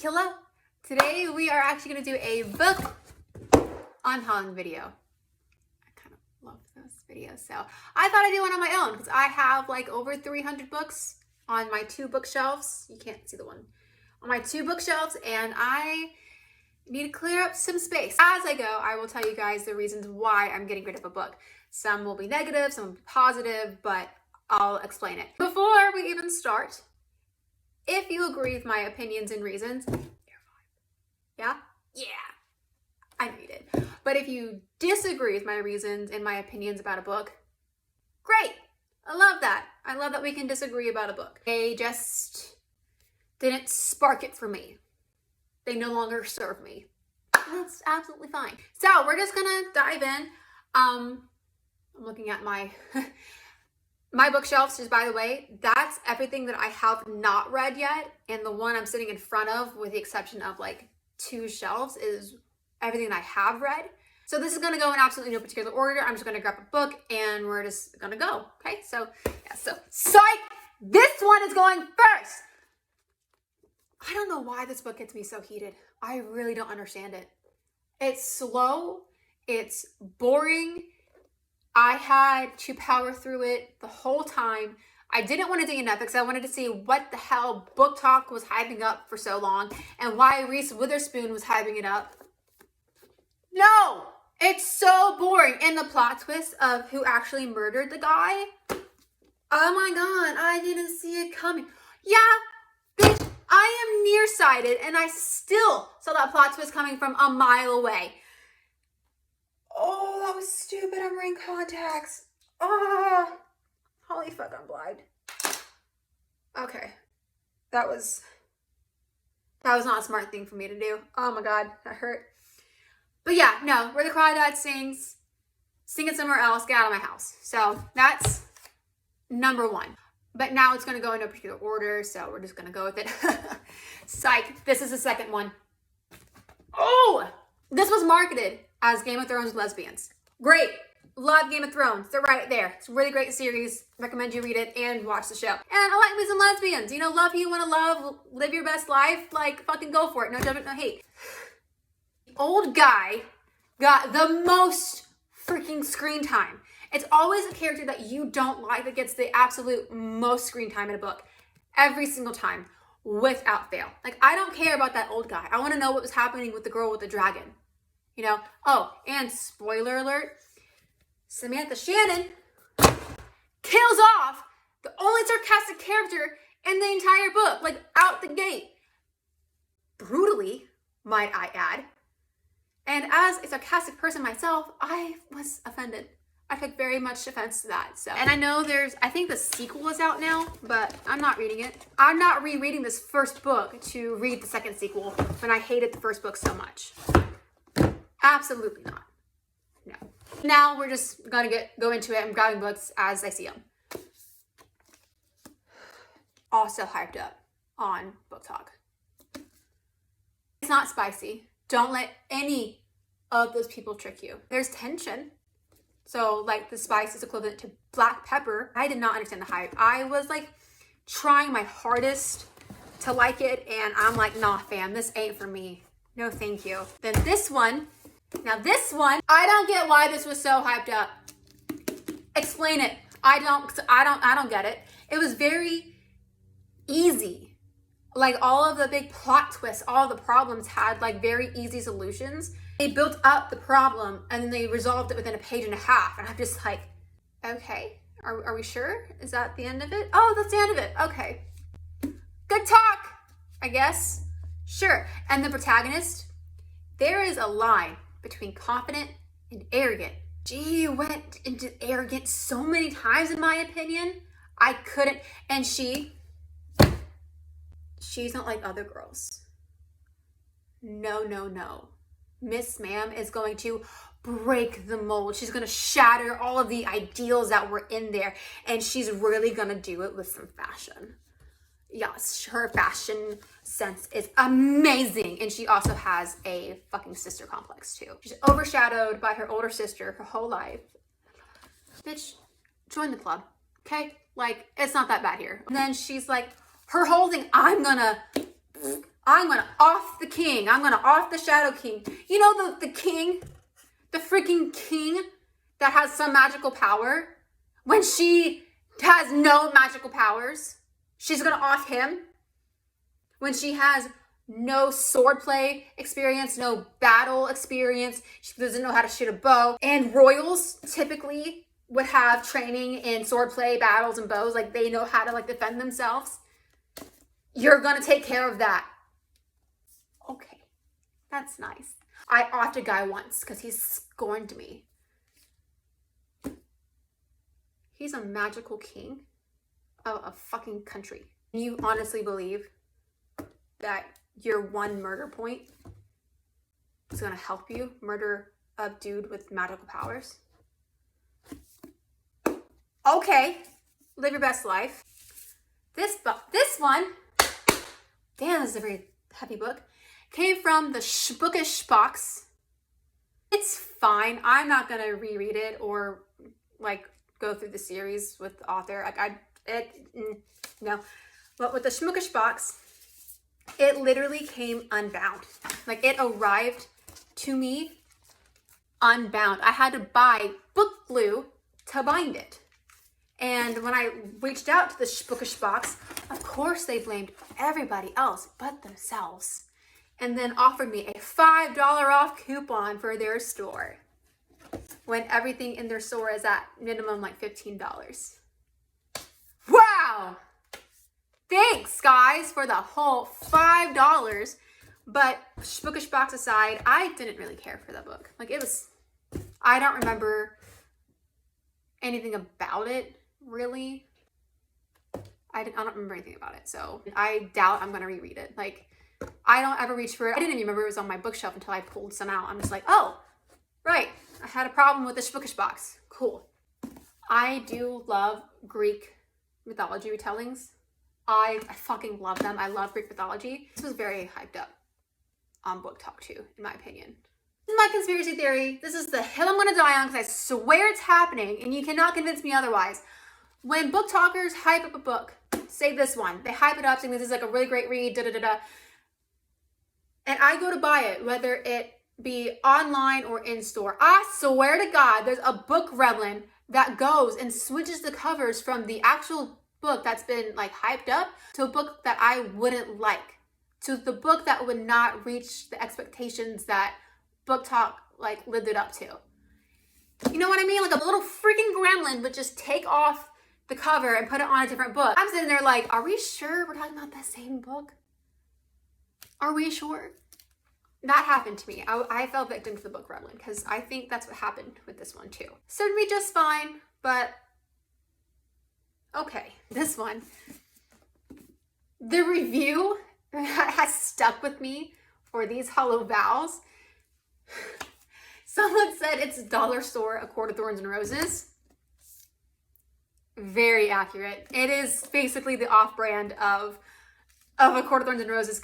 Hello! Today we are actually going to do a book unhung video. I kind of love this video, so I thought I'd do one on my own because I have like over 300 books on my two bookshelves. You can't see the one. On my two bookshelves, and I need to clear up some space. As I go, I will tell you guys the reasons why I'm getting rid of a book. Some will be negative, some will be positive, but I'll explain it. Before we even start, if you agree with my opinions and reasons, yeah? Yeah. I read it. But if you disagree with my reasons and my opinions about a book, great. I love that. I love that we can disagree about a book. They just didn't spark it for me. They no longer serve me. That's absolutely fine. So we're just gonna dive in. I'm looking at my my bookshelves, just by the way, that's everything that I have not read yet. And the one I'm sitting in front of, with the exception of like 2 shelves, is everything that I have read. So this is gonna go in absolutely no particular order. I'm just gonna grab a book and we're just gonna go. Okay, so yeah, so psych! This one is going first. I don't know why this book gets me so heated. I really don't understand it. It's slow, it's boring. I had to power through it the whole time. I didn't want to DNF because I wanted to see what the hell Book Talk was hyping up for so long and why Reese Witherspoon was hyping it up. No! It's so boring. And the plot twist of who actually murdered the guy. Oh my god, I didn't see it coming. Yeah, bitch, I am nearsighted and I still saw that plot twist coming from a mile away. Oh, that was stupid. I'm wearing contacts. Oh, holy fuck, I'm blind. Okay. That was not a smart thing for me to do. Oh my god, that hurt. But yeah, no, where the Crawdads sings, sing it somewhere else, get out of my house. So that's number 1. But now it's going to go in no particular order, so we're just going to go with it. Psych. This is the second one. Oh! This was marketed as Game of Thrones lesbians. Great. Love Game of Thrones. They're right there. It's a really great series. Recommend you read it and watch the show. And I like me some lesbians. You know, love who you want to love. Live your best life. Like, fucking go for it. No judgment, no hate. Old guy got the most freaking screen time. It's always a character that you don't like that gets the absolute most screen time in a book. Every single time. Without fail. Like, I don't care about that old guy. I want to know what was happening with the girl with the dragon. You know? Oh, and spoiler alert, Samantha Shannon kills off the only sarcastic character in the entire book. Like, out the gate. Brutally, might I add. And as a sarcastic person myself, I was offended. I took very much offense to that. So, and I know I think the sequel is out now, but I'm not reading it. I'm not rereading this first book to read the second sequel when I hated the first book so much. Absolutely not. No. Now we're just gonna go into it. I'm grabbing books as I see them. Also hyped up on Book Talk. It's not spicy. Don't let any of those people trick you. There's tension. So like the spice is equivalent to black pepper. I did not understand the hype. I was like trying my hardest to like it, and I'm like, nah fam, this ain't for me. No thank you. Then this one, now this one, I don't get why this was so hyped up. Explain it. I don't get it. It was very easy. Like all of the big plot twists, all the problems had like very easy solutions. They built up the problem and then they resolved it within a page and a half. And I'm just like, okay, are we sure? Is that the end of it? Oh, that's the end of it. Okay. Good talk, I guess. Sure. And the protagonist, there is a line between confident and arrogant. She went into arrogant so many times, in my opinion. I couldn't. And she's not like other girls. No, no, no. Miss Ma'am is going to break the mold. She's going to shatter all of the ideals that were in there. And she's really going to do it with some fashion. Yes, her fashion sense is amazing. And she also has a fucking sister complex too. She's overshadowed by her older sister her whole life. Bitch, join the club, okay? Like, it's not that bad here. And then she's like, her whole thing, I'm gonna I'm gonna off the king. I'm gonna off the Shadow King. You know the king, the freaking king that has some magical power. When she has no magical powers, she's gonna off him. When she has no swordplay experience, no battle experience, she doesn't know how to shoot a bow. And royals typically would have training in swordplay, battles, and bows. Like, they know how to like defend themselves. You're gonna take care of that. Okay, that's nice. I offed a guy once because he scorned me. He's a magical king of a fucking country. You honestly believe that your one murder point is gonna help you murder a dude with magical powers? Okay, live your best life. This one, damn, this is a very heavy book, came from the bookish box. It's fine. I'm not gonna reread it or like go through the series with the author. No. But with the schmookish box, it literally came unbound. Like, it arrived to me unbound. I had to buy book glue to bind it. And when I reached out to the bookish box, of course they blamed everybody else but themselves. And then offered me a $5 off coupon for their store, when everything in their store is at minimum like $15. Wow! Thanks, guys, for the whole $5. But bookish box aside, I didn't really care for the book. Like, it was, I don't remember anything about it, really. I don't remember anything about it, so I doubt I'm gonna reread it. Like, I don't ever reach for it. I didn't even remember it was on my bookshelf until I pulled some out. I'm just like, oh, right, I had a problem with this bookish box. Cool. I do love Greek mythology retellings. I fucking love them. I love Greek mythology. This was very hyped up on Book Talk too, in my opinion. This is my conspiracy theory. This is the hill I'm gonna die on because I swear it's happening and you cannot convince me otherwise. When book talkers hype up a book, say this one, they hype it up saying this is like a really great read, da-da-da-da. And I go to buy it, whether it be online or in store. I swear to God, there's a book gremlin that goes and switches the covers from the actual book that's been like hyped up to a book that I wouldn't like, to the book that would not reach the expectations that Book Talk like lived it up to. You know what I mean? Like, a little freaking gremlin would just take off the cover and put it on a different book. I'm sitting there like, are we sure we're talking about the same book? Are we sure? That happened to me. I fell victim to the book gremlin because I think that's what happened with this one too. Served me just fine, but okay. This one, the review has stuck with me for these Hollow Vows. Someone said it's dollar store, A Court of Thorns and Roses. Very accurate. It is basically the off-brand of A Court of Thorns and Roses.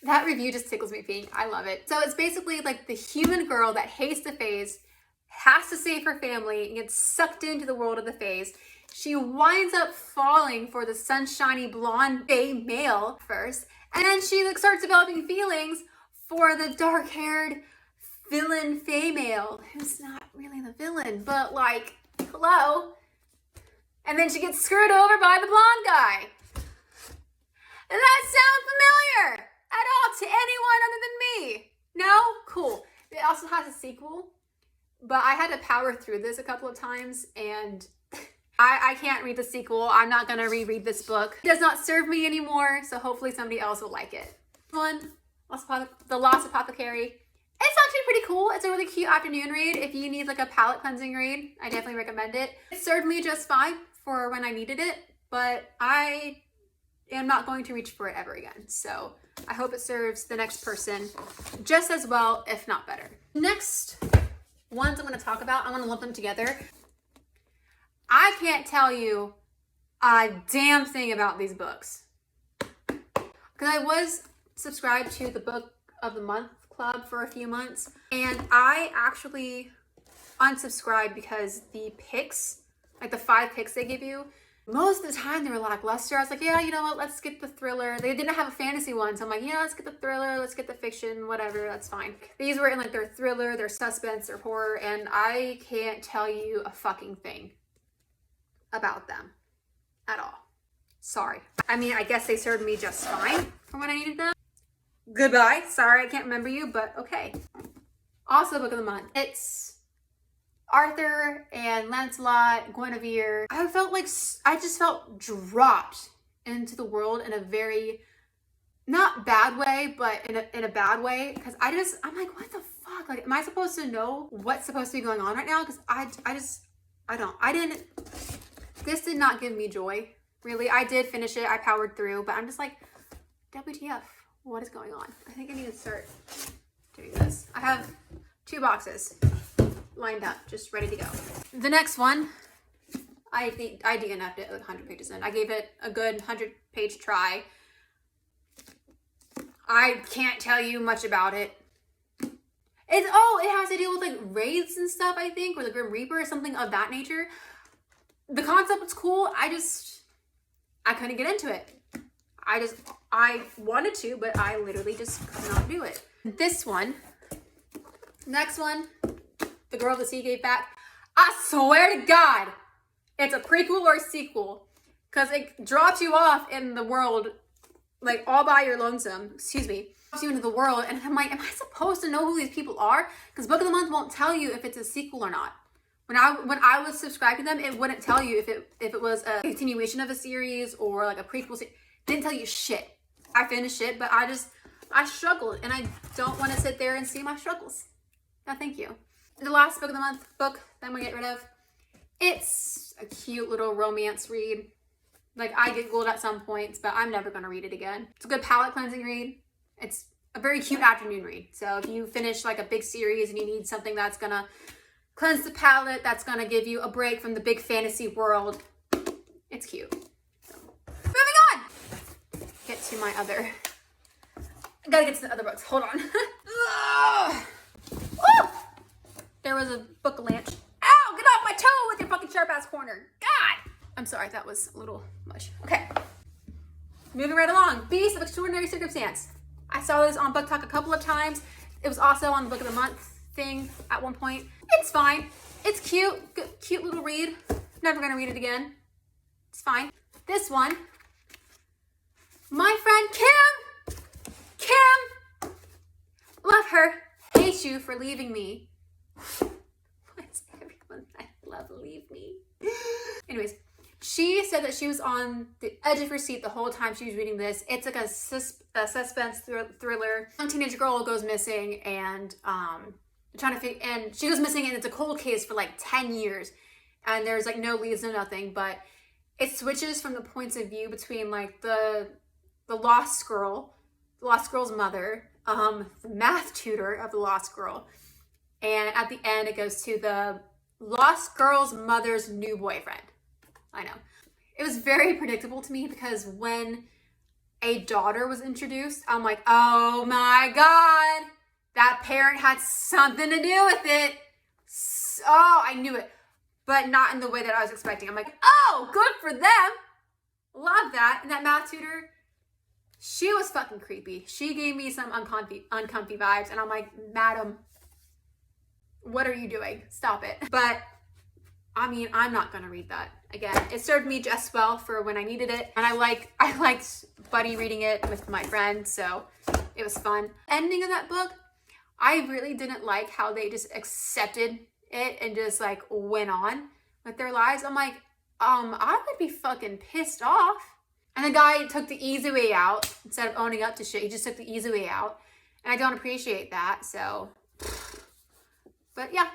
That review just tickles me pink. I love it. So it's basically like the human girl that hates the fays, has to save her family, and gets sucked into the world of the fays. She winds up falling for the sunshiny blonde fae male first, and then she like starts developing feelings for the dark-haired villain fae male, who's not really the villain, but like, hello. And then she gets screwed over by the blonde guy. Does that sound familiar at all to anyone other than me? No? Cool. It also has a sequel, but I had to power through this a couple of times, and I can't read the sequel. I'm not gonna reread this book. It does not serve me anymore, so hopefully somebody else will like it. One, The Lost Apothecary. It's actually pretty cool. It's a really cute afternoon read. If you need like a palate cleansing read, I definitely recommend it. It served me just fine for when I needed it, but I am not going to reach for it ever again. So I hope it serves the next person just as well, if not better. Next ones I'm going to talk about, I want to lump them together. I can't tell you a damn thing about these books, because I was subscribed to the Book of the Month Club for a few months, and I actually unsubscribed because the picks, like the 5 picks they give you, Most of the time they were lackluster. I was like, yeah, you know what, let's get the thriller. They didn't have a fantasy one, so I'm like, yeah, let's get the thriller, let's get the fiction, whatever, that's fine. These were in like their thriller, their suspense, their horror, and I can't tell you a fucking thing about them at all. Sorry. I mean, I guess they served me just fine for when I needed them. Goodbye. Sorry, I can't remember you, but okay. Also, book of the month. It's Arthur and Lancelot, Guinevere. I just felt dropped into the world in a very, not bad way, but in a bad way. Because I'm like, what the fuck? Like, am I supposed to know what's supposed to be going on right now? Because this did not give me joy, really. I did finish it, I powered through, but I'm just like, WTF, what is going on? I think I need to start doing this. I have 2 boxes lined up, just ready to go. The next one, I DNF'd it 100 pages in. I gave it a good 100-page try. I can't tell you much about it. It has to deal with like wraiths and stuff, I think, or the Grim Reaper or something of that nature. The concept was cool. I couldn't get into it. I wanted to, but I literally just could not do it. This one, next one, The Girl the Sea Gave Back. I swear to God, it's a prequel or a sequel, because it drops you off in the world, like all by your lonesome. Excuse me. Drops you into the world, and I'm like, am I supposed to know who these people are? Because Book of the Month won't tell you if it's a sequel or not. When I was subscribed to them, it wouldn't tell you if it was a continuation of a series or like a prequel. It didn't tell you shit. I finished it, but I struggled, and I don't want to sit there and see my struggles. No, thank you. The last Book of the Month book that I'm gonna get rid of. It's a cute little romance read. Like, I giggled at some points, but I'm never gonna read it again. It's a good palate cleansing read. It's a very cute afternoon read. So if you finish like a big series and you need something that's gonna cleanse the palate, that's gonna give you a break from the big fantasy world, it's cute. So, moving on! Get to my other, I gotta get to the other books, hold on. There was a book lunch. Ow, get off my toe with your fucking sharp ass corner. God! I'm sorry, that was a little much. Okay, moving right along. Beast of Extraordinary Circumstance. I saw this on Book Talk a couple of times. It was also on the Book of the Month thing at one point. It's fine. It's cute. Good, cute little read. Never gonna read it again. It's fine. This one, my friend Kim. Love her. Hate you for leaving me. Why does everyone I love leave me? Anyways, she said that she was on the edge of her seat the whole time she was reading this. It's like a suspense thriller. A teenage girl goes missing, and and she goes missing, and it's a cold case for like 10 years, and there's like no leads, no nothing, but it switches from the points of view between like the lost girl, the lost girl's mother, the math tutor of the lost girl, and at the end it goes to the lost girl's mother's new boyfriend. I know. It was very predictable to me, because when a daughter was introduced, I'm like, oh my God, that parent had something to do with it. Oh, I knew it, but not in the way that I was expecting. I'm like, oh, good for them. Love that. And that math tutor, she was fucking creepy. She gave me some uncomfy vibes, and I'm like, madam, what are you doing? Stop it. But I mean, I'm not gonna read that again. It served me just well for when I needed it, and I liked buddy reading it with my friend, so it was fun. Ending of that book, I really didn't like how they just accepted it and just like went on with their lives. I'm like, I would be fucking pissed off. And the guy took the easy way out instead of owning up to shit. He just took the easy way out, and I don't appreciate that. So, but yeah.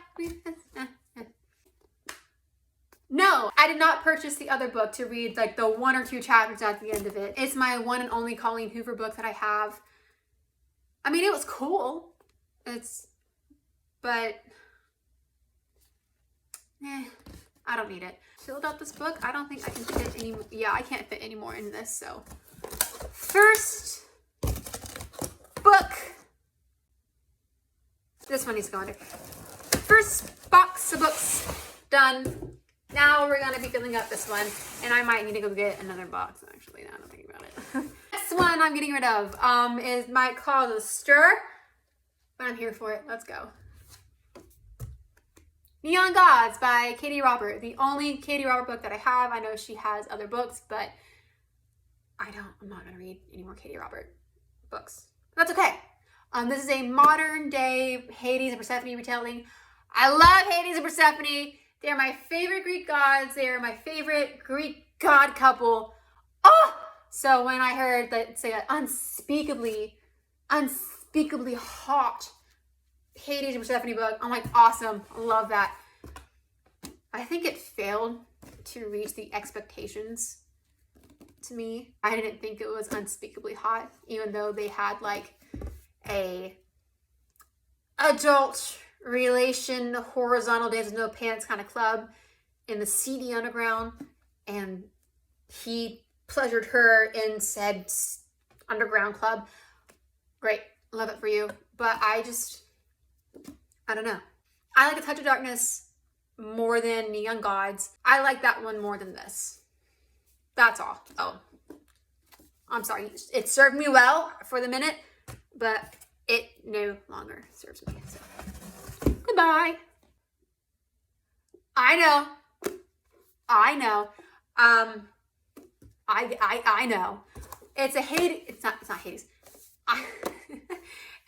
No, I did not purchase the other book to read like the 1 or 2 chapters at the end of it. It's my one and only Colleen Hoover book that I have. I mean, it was cool. But I don't need it. Filled out this book. I don't think I can fit any. Yeah, I can't fit any more in this. So, first book. This one needs to go under. First box of books done. Now we're gonna be filling up this one, and I might need to go get another box, actually, now I'm thinking about it. Next one I'm getting rid of might cause a stir, but I'm here for it. Let's go. Neon Gods by Katie Robert. The only Katie Robert book that I have. I know she has other books, but I'm not gonna read any more Katie Robert books. That's okay. This is a modern day Hades and Persephone retelling. I love Hades and Persephone. They're my favorite Greek gods. They are my favorite Greek god couple. Oh! So when I heard that it's an unspeakably hot Hades and Persephone book, I'm like, awesome. I love that. I think it failed to reach the expectations to me. I didn't think it was unspeakably hot, even though they had like a adult relation, horizontal dance with no pants kind of club in the seedy underground, and he pleasured her in said underground club. Great, love it for you. But I don't know. I like A Touch of Darkness more than Neon Gods. I like that one more than this. That's all. Oh, I'm sorry. It served me well for the minute, but it no longer serves me. So, goodbye. I know. I know. I know. It's a Hades. It's not Hades.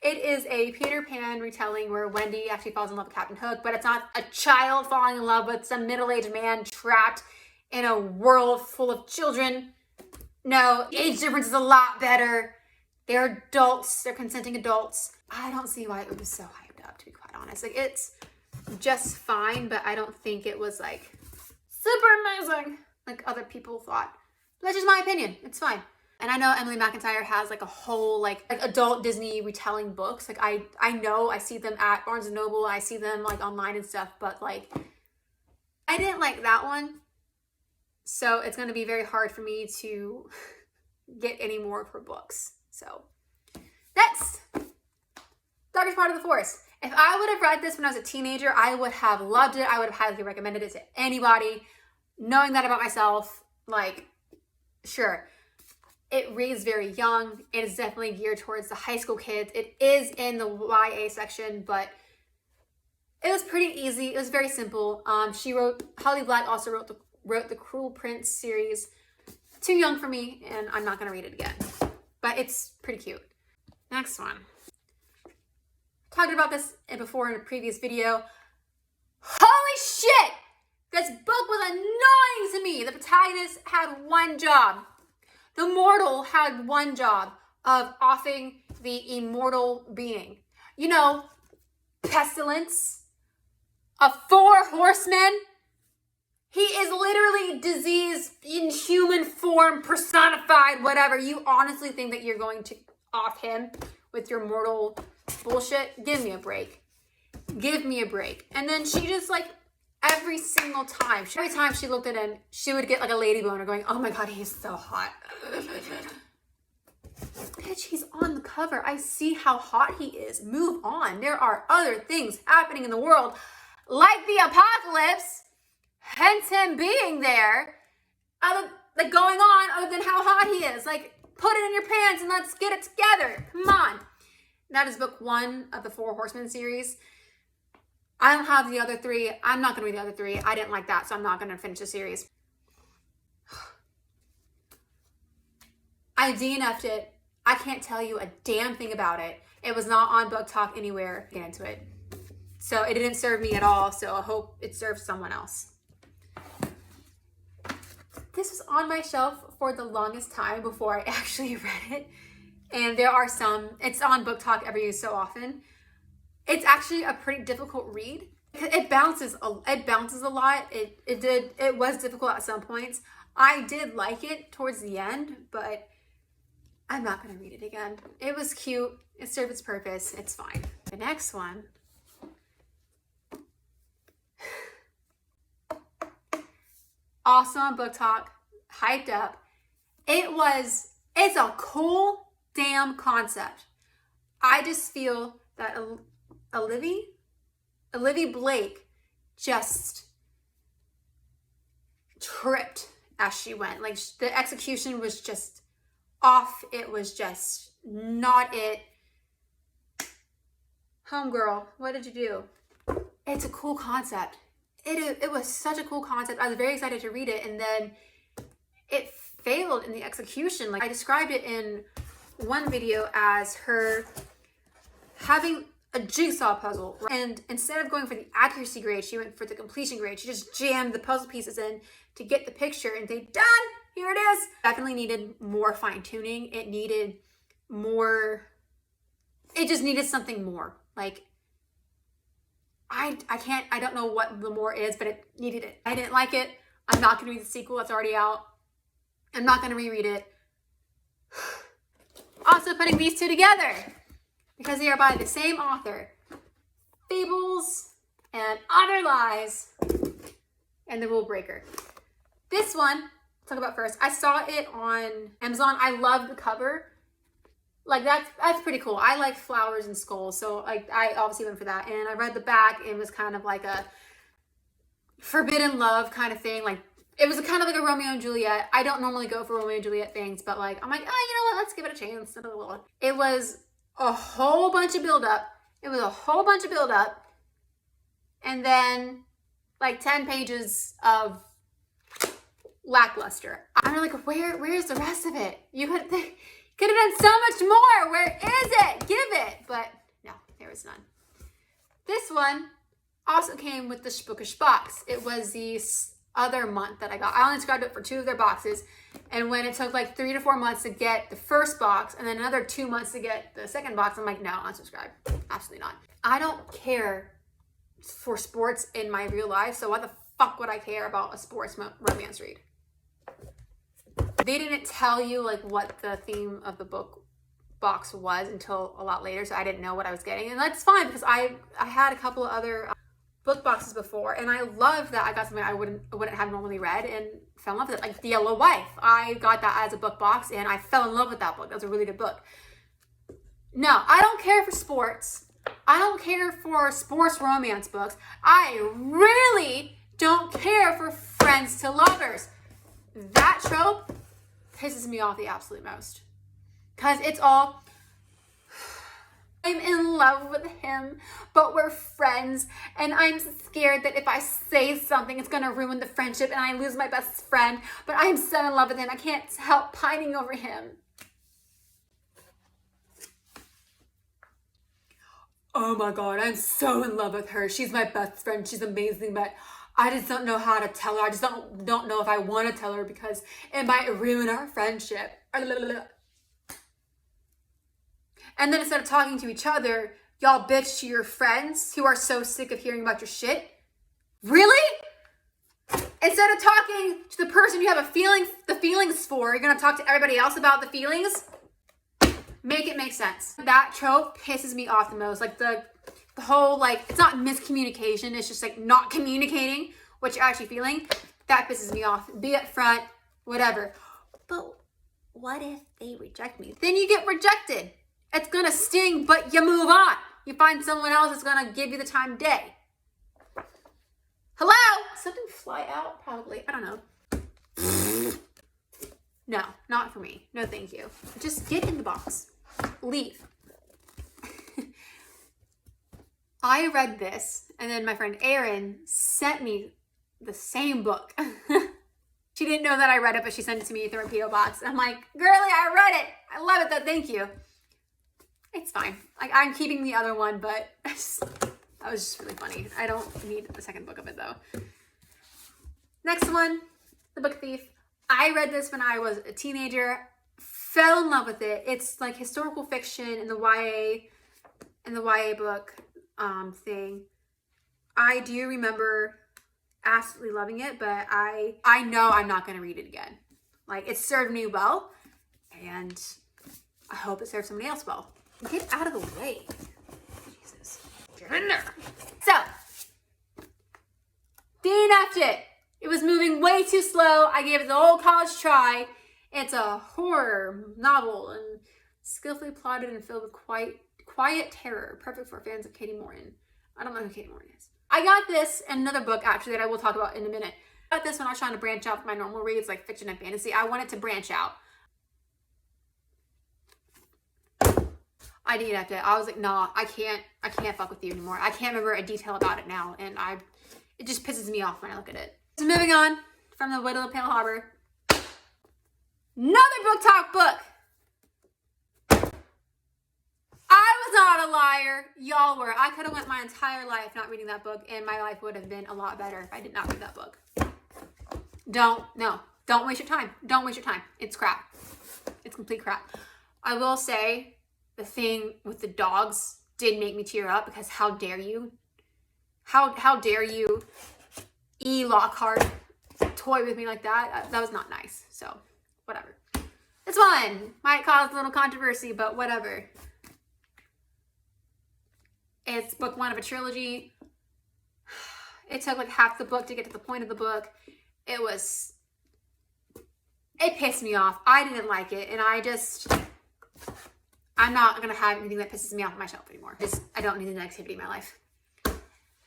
It is a Peter Pan retelling where Wendy actually falls in love with Captain Hook, but it's not a child falling in love with some middle-aged man trapped in a world full of children. No, age difference is a lot better. They're adults. They're consenting adults. I don't see why it was so hyped up, to be quite honest. Like, it's just fine, but I don't think it was like super amazing like other people thought. That's just my opinion. It's fine. And I know Emily McIntyre has like a whole like adult Disney retelling books. Like I know I see them at Barnes & Noble. I see them like online and stuff, but like I didn't like that one. So it's going to be very hard for me to get any more of her books. So next, Darkest Part of the Forest. If I would have read this when I was a teenager, I would have loved it. I would have highly recommended it to anybody. Knowing that about myself, like, sure. It reads very young. It is definitely geared towards the high school kids. It is in the YA section, but it was pretty easy. It was very simple. Holly Black also wrote the Cruel Prince series. Too young for me, and I'm not going to read it again. But it's pretty cute. Next one. Talked about this before in a previous video. Holy shit! This book was annoying to me. The protagonist had one job. The mortal had one job of offing the immortal being. You know, Pestilence, a 4 horsemen. He is literally disease in human form, personified, whatever. You honestly think that you're going to off him with your mortal bullshit? Give me a break. Give me a break. And then she just like, every single time, every time she looked at him, she would get like a lady boner going, oh my God, he's so hot. Bitch, he's on the cover. I see how hot he is. Move on. There are other things happening in the world, like the apocalypse, hence him being there, like going on other than how hot he is. Like, put it in your pants and let's get it together. Come on. That is book 1 of the 4 Horsemen series. I don't have the other 3. I'm not going to read the other 3. I didn't like that, so I'm not going to finish the series. I DNF'd it. I can't tell you a damn thing about it. It was not on Book Talk anywhere. Get into it. So it didn't serve me at all, so I hope it serves someone else. This was on my shelf for the longest time before I actually read it. And there are some, it's on Book Talk every so often. It's actually a pretty difficult read. It bounces a lot. It was difficult at some points. I did like it towards the end, but I'm not going to read it again. It was cute. It served its purpose. It's fine. The next one. Also on Book Talk. Hyped up. It's a cool damn concept. I just feel that Olivia Blake just tripped as she went. Like the execution was just off. It was just not it. Homegirl, what did you do? It's a cool concept. It was such a cool concept. I was very excited to read it, and then it failed in the execution. Like I described it in one video as her having a jigsaw puzzle, and instead of going for the accuracy grade, she went for the completion grade. She just jammed the puzzle pieces in to get the picture and say, done, here it is. Definitely needed more fine tuning. It needed more, it just needed something more. Like, I don't know what the more is, but it needed it. I didn't like it. I'm not gonna read the sequel, that's already out. I'm not gonna reread it. Also putting these two together, because they are by the same author. Fables and Other Lies and The Rule Breaker. This one, I'll talk about first. I saw it on Amazon. I love the cover. Like that's pretty cool. I like flowers and skulls, so like I obviously went for that. And I read the back. It was kind of like a forbidden love kind of thing. Like it was kind of like a Romeo and Juliet. I don't normally go for Romeo and Juliet things, but like I'm like, oh, you know what? Let's give it a chance. It was a whole bunch of buildup. It was a whole bunch of buildup, and then like 10 pages of lackluster. I'm like, where's the rest of it? You could have done so much more. Where is it? Give it. But no, there was none. This one also came with the bookish box. It was the other month that I got. I only subscribed it for 2 of their boxes. And when it took like 3 to 4 months to get the first box and then another 2 months to get the second box, I'm like, no, unsubscribe. Absolutely not. I don't care for sports in my real life. So why the fuck would I care about a sports romance read? They didn't tell you like what the theme of the book box was until a lot later, so I didn't know what I was getting, and that's fine because I had a couple of other book boxes before, and I love that I got something I wouldn't have normally read and fell in love with it, like The Yellow Wife. I got that as a book box, and I fell in love with that book. That was a really good book. No, I don't care for sports. I don't care for sports romance books. I really don't care for friends to lovers. That trope pisses me off the absolute most. Because it's all, I'm in love with him, but we're friends, and I'm scared that if I say something, it's going to ruin the friendship, and I lose my best friend, but I'm so in love with him, I can't help pining over him. Oh my God, I'm so in love with her. She's my best friend. She's amazing, but I just don't know how to tell her. I just don't know if I want to tell her because it might ruin our friendship. And then instead of talking to each other, y'all bitch to your friends who are so sick of hearing about your shit. Really? Instead of talking to the person you have the feelings for, you're gonna talk to everybody else about the feelings? Make it make sense. That trope pisses me off the most. Like the whole, like, it's not miscommunication, it's just like not communicating what you're actually feeling. That pisses me off. Be upfront, whatever. But what if they reject me? Then you get rejected. It's gonna sting, but you move on. You find someone else that's gonna give you the time of day. Hello? Something fly out? Probably. I don't know. No, not for me. No, thank you. Just get in the box. Leave. I read this, and then my friend Erin sent me the same book. She didn't know that I read it, but she sent it to me through a P.O. box. I'm like, girlie, I read it. I love it, though. Thank you. It's fine. Like, I'm keeping the other one, but that was just really funny. I don't need the second book of it, though. Next one, The Book Thief. I read this when I was a teenager. Fell in love with it. It's like historical fiction in the YA book thing. I do remember absolutely loving it, but I know I'm not going to read it again. Like, it served me well, and I hope it serves somebody else well. Get out of the way. Jesus. Get in there. So, DNF'd it. It was moving way too slow. I gave it the old college try. It's a horror novel and skillfully plotted and filled with quiet terror. Perfect for fans of Katie Morton. I don't know who Katie Morton is. I got this and another book, actually, that I will talk about in a minute. About this when I was trying to branch out from my normal reads like fiction and fantasy. I wanted to branch out. I didn't have to. I was like, nah, I can't fuck with you anymore. I can't remember a detail about it now, and it just pisses me off when I look at it. So moving on from the Widow of Pale Harbor. Another book talk book. I was not a liar. Y'all were. I could have went my entire life not reading that book, and my life would have been a lot better if I did not read that book. Don't waste your time. Don't waste your time. It's crap. It's complete crap. I will say the thing with the dogs did make me tear up, because how dare you? How dare you, E. Lockhart, toy with me like that? That was not nice. So, whatever. This one might cause a little controversy, but whatever. It's book 1 of a trilogy. It took like half the book to get to the point of the book. It pissed me off. I didn't like it, and I'm not gonna have anything that pisses me off on my shelf anymore. I don't need the negativity in my life.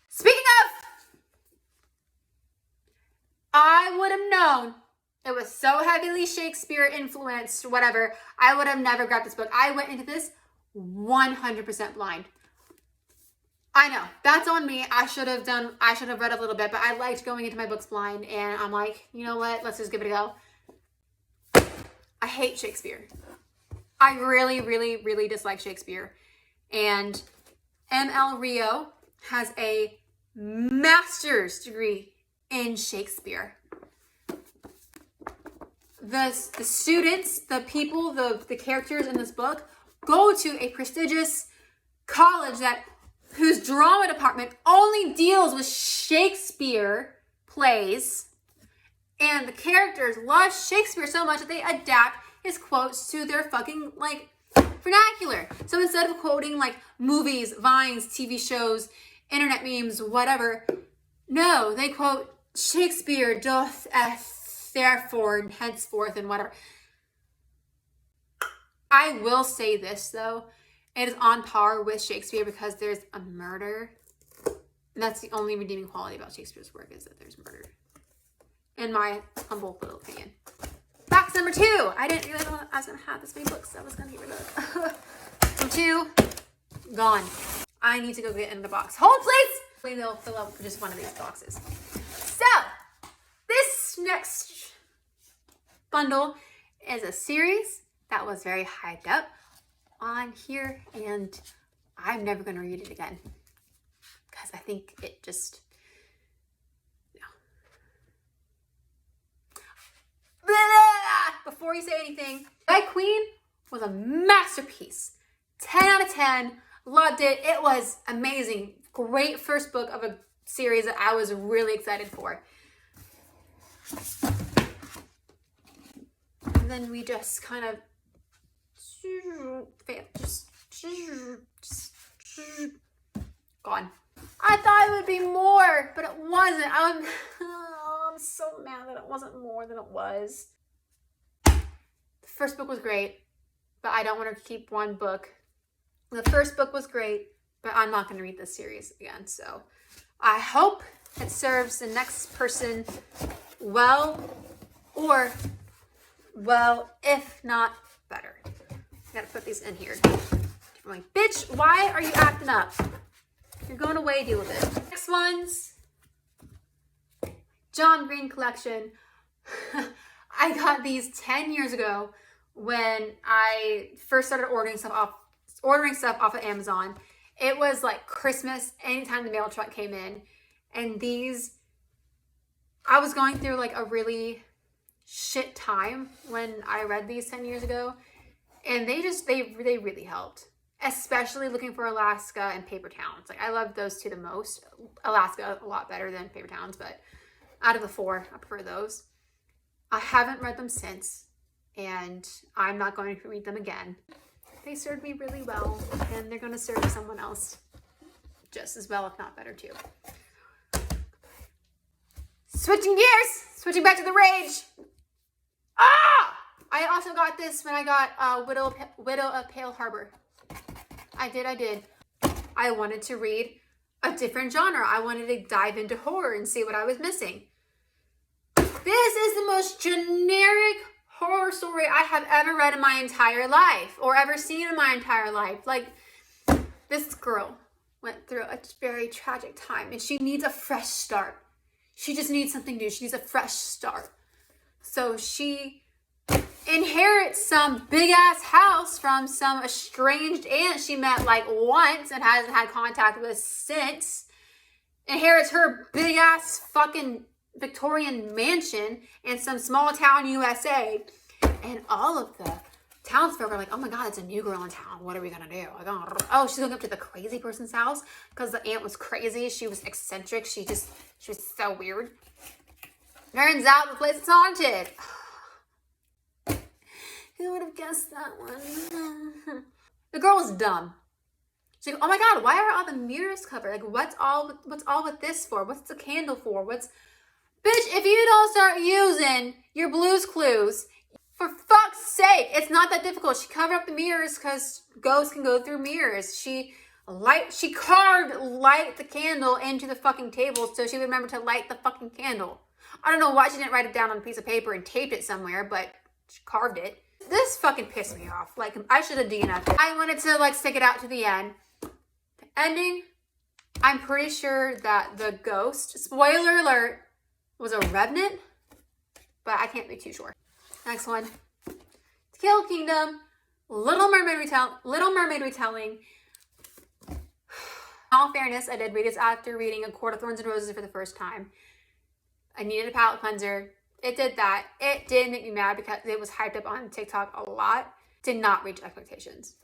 Speaking of, I would have known it was so heavily Shakespeare influenced, whatever. I would have never grabbed this book. I went into this 100% blind. I know, that's on me. I should have read a little bit, but I liked going into my books blind, and I'm like, you know what? Let's just give it a go. I hate Shakespeare. I really, really, really dislike Shakespeare. And ML Rio has a master's degree in Shakespeare. The students, the people, the characters in this book go to a prestigious college whose drama department only deals with Shakespeare plays, and the characters love Shakespeare so much that they adapt his quotes to their fucking like vernacular. So instead of quoting like movies, vines, TV shows, internet memes, whatever, no, they quote Shakespeare doth therefore and henceforth and whatever. I will say this though, it is on par with Shakespeare because there's a murder. And that's the only redeeming quality about Shakespeare's work, is that there's murder. In my humble little opinion. Box number 2. I didn't realize I was going to have this many books I was going to get rid of. Number 2, gone. I need to go get in the box. Hold, please! Hopefully they'll fill up just one of these boxes. So, this next bundle is a series that was very hyped up on here, and I'm never going to read it again because I think it just, no. Before you say anything, White Queen was a masterpiece. 10 out of 10. Loved it. It was amazing. Great first book of a series that I was really excited for. And then we just kind of gone. I thought it would be more, but it wasn't. I'm so mad that it wasn't more than it was. The first book was great, but I don't want to keep one book. The first book was great, but I'm not going to read this series again. So I hope it serves the next person well, or well, if not better. I gotta put these in here. I'm like, bitch, why are you acting up? You're going away, deal with it. Next one's John Green collection. I got these 10 years ago when I first started ordering stuff off of Amazon. It was like Christmas, anytime the mail truck came in. And these, I was going through like a really shit time when I read these 10 years ago. And they really helped. Especially looking for Alaska and Paper Towns. Like, I love those two the most. Alaska a lot better than Paper Towns, but out of the 4, I prefer those. I haven't read them since, and I'm not going to read them again. They served me really well, and they're going to serve someone else just as well, if not better too. Switching gears, switching back to the rage. Ah! I also got this when I got Widow of Pale Harbor. I did. I wanted to read a different genre. I wanted to dive into horror and see what I was missing. This is the most generic horror story I have ever read in my entire life, or ever seen in my entire life. Like, this girl went through a very tragic time and she needs a fresh start. She just needs something new. She needs a fresh start. So she inherits some big ass house from some estranged aunt she met like once and hasn't had contact with since. Inherits her big ass fucking Victorian mansion in some small town USA, and all of the townsfolk are like, oh my god, it's a new girl in town, what are we gonna do? Like, oh, she's going up to the crazy person's house because the aunt was crazy, she was eccentric, she was so weird. Turns out the place is haunted. Who would have guessed that one? The girl was dumb. She's like, oh my god, why are all the mirrors covered? Like, what's all with this for? What's the candle for? Bitch, if you don't start using your Blue's Clues, for fuck's sake, it's not that difficult. She covered up the mirrors because ghosts can go through mirrors. She carved light the candle into the fucking table so she would remember to light the fucking candle. I don't know why she didn't write it down on a piece of paper and taped it somewhere, but she carved it. This fucking pissed me off. Like, I should have DNF'd it. I wanted to, like, stick it out to the end. The ending, I'm pretty sure that the ghost, spoiler alert, was a revenant, but I can't be too sure. Next one. Teal Kingdom, Little Mermaid retelling. In all fairness, I did read this after reading A Court of Thorns and Roses for the first time. I needed a palate cleanser. It did that. It did make me mad because it was hyped up on TikTok a lot. Did not reach expectations.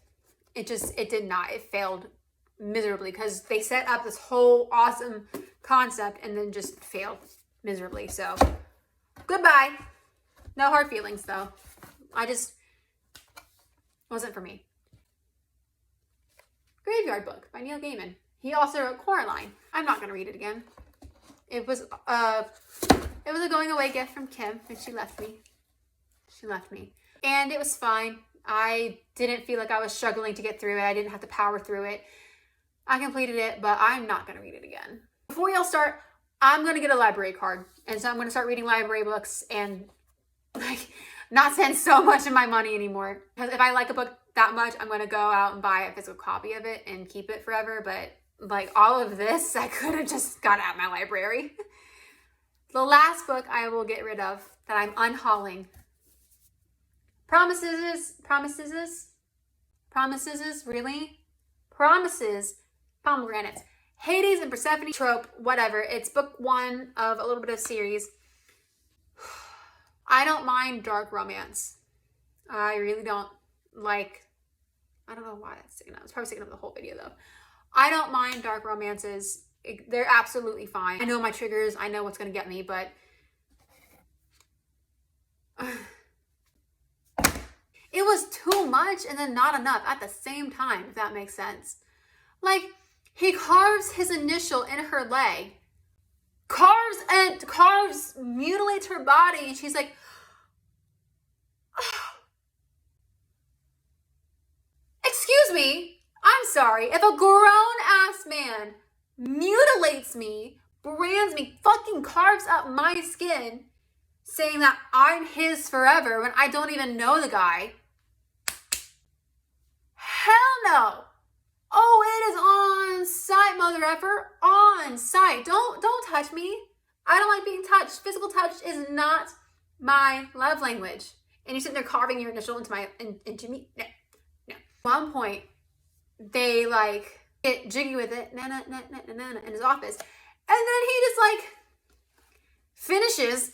It did not. It failed miserably because they set up this whole awesome concept and then just failed miserably. So, goodbye. No hard feelings though. Wasn't for me. Graveyard Book by Neil Gaiman. He also wrote Coraline. I'm not gonna read it again. It was a going away gift from Kim and she left me. And it was fine. I didn't feel like I was struggling to get through it. I didn't have to power through it. I completed it, but I'm not gonna read it again. Before y'all start, I'm gonna get a library card. And so I'm gonna start reading library books and like not spend so much of my money anymore. Because if I like a book that much, I'm gonna go out and buy a physical copy of it and keep it forever. But like all of this, I could have just got out of my library. The last book I will get rid of that I'm unhauling. Promises, really? Promises, Pomegranates. Hades and Persephone trope, whatever. It's book one of a little bit of series. I don't mind dark romance. I really don't like, I don't know why that's sticking out. I was probably sticking up the whole video though. I don't mind dark romances. They're absolutely fine. I know my triggers. I know what's going to get me, but it was too much and then not enough at the same time, if that makes sense. Like, he carves his initial in her leg. Carves, mutilates her body, and she's like, oh. Excuse me, I'm sorry. If a grown-ass man mutilates me, brands me, fucking carves up my skin, saying that I'm his forever when I don't even know the guy, hell no. Oh, it is on site, mother effer. On site. Don't touch me. I don't like being touched. Physical touch is not my love language. And you're sitting there carving your initial into me. No. At one point, they like get jiggy with it, in his office. And then he just like finishes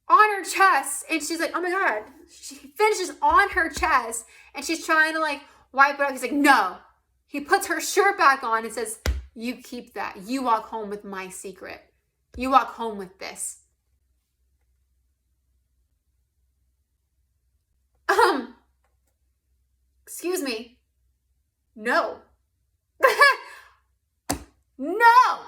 on her chest. And she's like, oh my God. She finishes on her chest. And she's trying to like wipe it up. He's like, no. He puts her shirt back on and says, you keep that. You walk home with my secret. You walk home with this. Excuse me. No. No.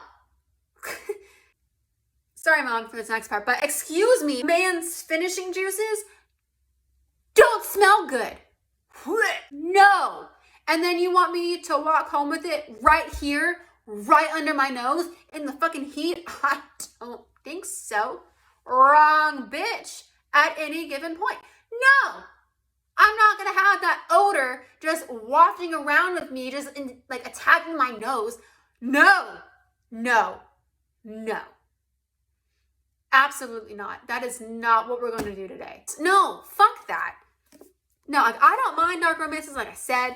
Sorry, Mom, for this next part, but excuse me. Man's finishing juices don't smell good. No. And then you want me to walk home with it right here, right under my nose in the fucking heat? I don't think so. wrong bitch at any given point. No, I'm not gonna have that odor just wafting around with me, just like attacking my nose. No, no, no. Absolutely not. That is not what we're going to do today. No, fuck that. No, like, I don't mind dark romances, like I said.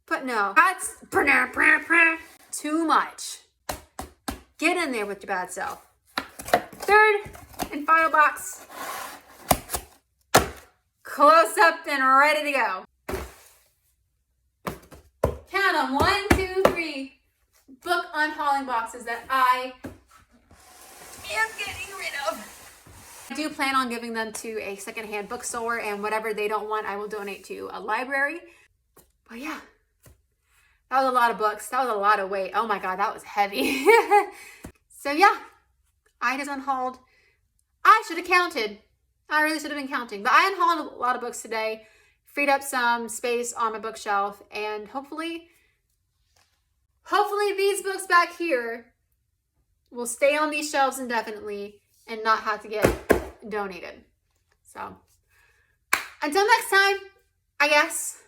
But no, that's too much. Get in there with your bad self. Third and final box. Close up and ready to go. Count on 1, 2, 3 book unhauling boxes that I am getting rid of. I do plan on giving them to a secondhand bookstore, and whatever they don't want, I will donate to a library. But yeah, that was a lot of books. That was a lot of weight. Oh my God, that was heavy. So yeah, I just unhauled. I should have counted. I really should have been counting, but I unhauled a lot of books today, freed up some space on my bookshelf, and hopefully these books back here will stay on these shelves indefinitely and not have to get donated. So until next time, I guess.